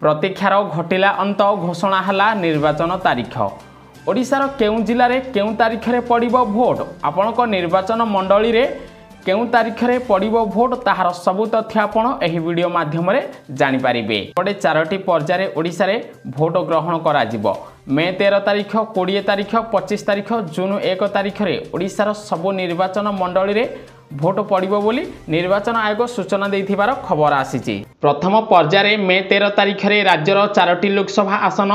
प्रतीक्षार घटिला अंत घोषणा हला निर्वाचन तारीख। ओडिशार केउं जिले में केउं तारीख में पड़िबो भोट, आपणक निर्वाचन मंडली रे केउं तारीख में पड़िबो भोट ताहार सबु तथ्य आपण एही वीडियो माध्यम रे जानि पारिबे। पडे 4टी पर्याय ओडिशा रे भोट ग्रहण करा जिवो। मे 13 तारीख, 20 तारीख, 25 तारीख, जून 1 तारीख रे ओडिशार सबु निर्वाचन मंडली रे भोट पड़िबो बोली निर्वाचन आयोग सूचना देथिबार खबर आसीची। प्रथम पर्याय मे 13 तारीख रे राज्यर 4टी लोकसभा आसन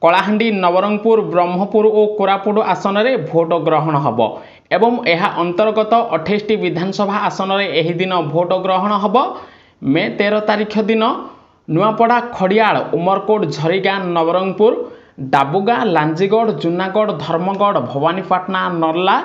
कलाहांडी, नवरंगपुर, ब्रह्मपुर और कोरापुट आसन रे भोट ग्रहण हबो एवं यह अंतर्गत 28टी विधानसभा आसन रे एही दिन भोट ग्रहण हबो। मे 13 तारीख दिन नुआपड़ा, खड़ियाल, उमरकोट, झरीगाँ, नवरंगपुर, डाबुगाँ, लांजीगढ़, जूनागढ़, धर्मगढ़, भवानीपाटना, नर्ला,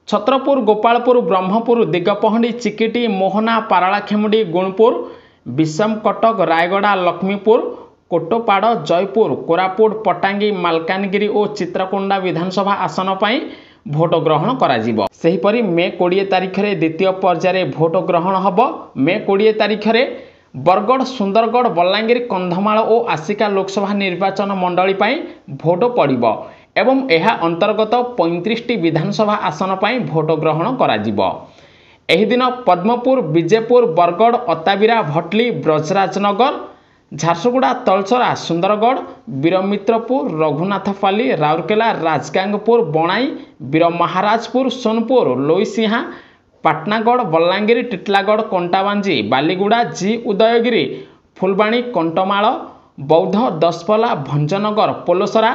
छत्रपुर, गोपालपुर, ब्रह्मपुर, दिगपहंडी, चिकिटी, मोहना, पारालाखेमुंडी, गुणपुर, विषम, कटक, रायगड़ा, लक्ष्मीपुर, कोटपाड़, जयपुर, कोरापुट, पटांगी, मालकानगिरी और चित्रकोंडा विधानसभा आसन पर भोट ग्रहण कराजिबो। सेहीपरि मे 20 तारीख रे द्वितीय पर्याय भोट ग्रहण हबो। मे 20 तारीख रे बरगढ़, सुंदरगढ़, बलांगीर, कंधमाल और आसिका लोकसभा निर्वाचन मंडली पर भोट पड़िबो एवं यह अंतर्गत 35टी विधानसभा आसन पर भोट ग्रहण कराजिबो। एही दिन पद्मपुर, विजेपुर, बरगढ़, अताबिरा, भटली, ब्रजराजनगर, झारसुगुड़ा, तलचरा, सुंदरगढ़, वीरमित्रपुर, रघुनाथपाली, राउरकेला, राजगांगपुर, बणाई, वीरमहाराजपुर, सोनपुर, लोईसिंहा, पाटनागढ़, बलांगीर, टिटलागढ़, कंटाबांजी, बालीगुड़ा, जी उदयगिरी, फुलबाणी, कंटमाल, बौद्ध, दसपला, भंजनगर, पोलोसरा,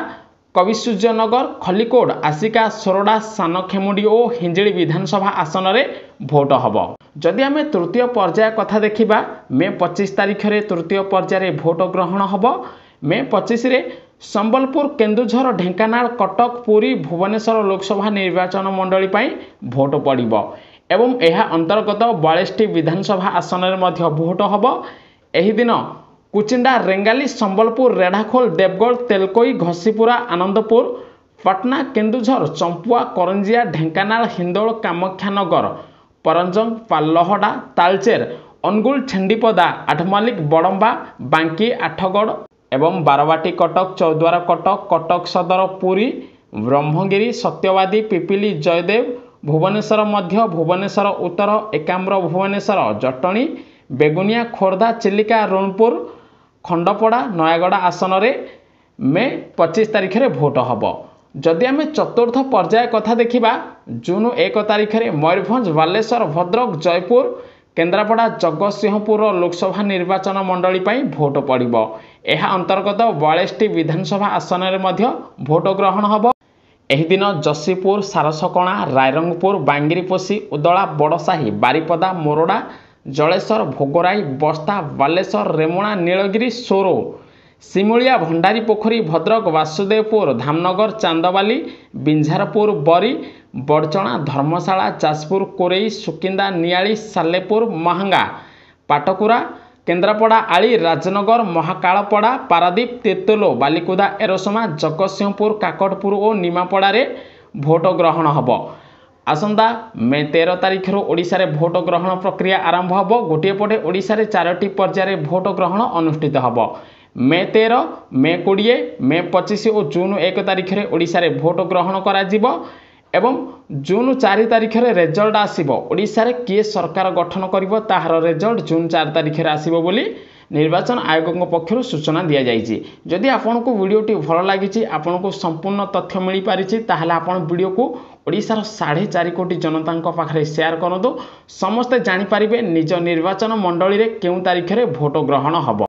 कविसूर्यनगर, खलिकोट, आसिका, सोरडा, सानखेमुंडी और हिंजिली विधानसभा आसन रे भोट हबो। जदि आमे तृतीय पर्याय कथा देखिबा, मे 25 तारीख रे तृतीय पर्याय भोट ग्रहण हबो। मे 25 रे संबलपुर, केन्दुझर, ढेंकानाल, कटक, पुरी, भुवनेश्वर लोकसभा निर्वाचन मंडली पर भोट पड़िबो एवं यह अंतर्गत 42टी विधानसभा आसन रे मध्य भोट हबो। एही दिन कुचिंडा, रेंगाली, संबलपुर, रेढ़ाखोल, देवगढ़, तेलकोई, घसीपुरा, आनंदपुर, पटना, केन्दुझर, चंपुआ, करंजिया, ढेंकानाल, हिंदोल, कामाख्यानगर, परंजंग, पालहड़ा, तालचेर, अनुगुल, छेंडीपदा, आठमल्लिक, बड़ंबा, बांकी, आठगढ़ एवं बारवाटी, कटक, चौद्वार कटक, कटक सदर, पुरी, ब्रह्मगिरी, सत्यवादी, पिपिली, जयदेव, भुवनेश्वर मध्य, भुवनेश्वर उत्तर, एकाम्र, भुवनेश्वर, जटणी, बेगुनिया, खोर्धा, चिलिका, रणपुर, खंडपड़ा, नयागढ़ आसन रे मे 25 तारीख रे भोट हबो। जदि आमे चतुर्थ पर्याय कथा देखिबा, जून 1 तारीख रे मयूरभंज, बालेश्वर, भद्रक, जयपुर, केन्द्रापड़ा, जगतसिंहपुर लोकसभा निर्वाचन मंडली पर भोट पड़िबो। यह अंतर्गत 42टी विधानसभा आसन रे मध्य भोट ग्रहण हबो। एही दिन जसीपुर, सारसकणा, रायरंगपुर, बांगिरीपोशी, उदला, बड़साही, बारिपदा, मोरडा, जलेश्वर, भोगराई, बस्ता, बालेश्वर, रेमुणा, नीलगिरी, सोरो, सिमुलिया, भंडारी पोखरी, भद्रक, वासुदेवपुर, धामनगर, चांदबाली, बिंझारपुर, बरी, बड़चणा, धर्मशाला, जाजपुर, कोरेई, सुकिंदा, नियाली, सालेपुर, महंगा, पाटकुरा, केन्द्रापड़ा, आली, राजनगर, महाकालपड़ा, पारादीप, तिर्तोल, बालिकुदा, एरोसमा, जगतसिंहपुर, काकटपुर और निमापड़ा रे भोट ग्रहण हबो। आसंता मे 13 तारीख ओडिशा रे भोट ग्रहण प्रक्रिया आरंभ हबो। गोटे पटे ओडिशा रे 4टी पर्याय भोट ग्रहण अनुष्ठित हबो। मे 13, मे 20, मे 25 और जून 1 तारीख रे ओडिशा रे भोट ग्रहण करा जिवो एवं जून 4 तारीख रे रिजल्ट आसीबो। ओडिशा रे किए सरकार गठन करिवो ताहार रिजल्ट जून 4 तारीख रे आसीबो बोली निर्वाचन आयोग पक्षर सूचना दिया जाइए। जदि आपको वीडियोटी भल लगी, आपको संपूर्ण तथ्य मिल पारी, ताहले आपण वीडियो को ओडिशार 4.5 कोटी जनता पाखे शेयर करदो। समस्ते जानीपारे निज निर्वाचन मंडली रे केउं तारीख रे भोट ग्रहण हबो।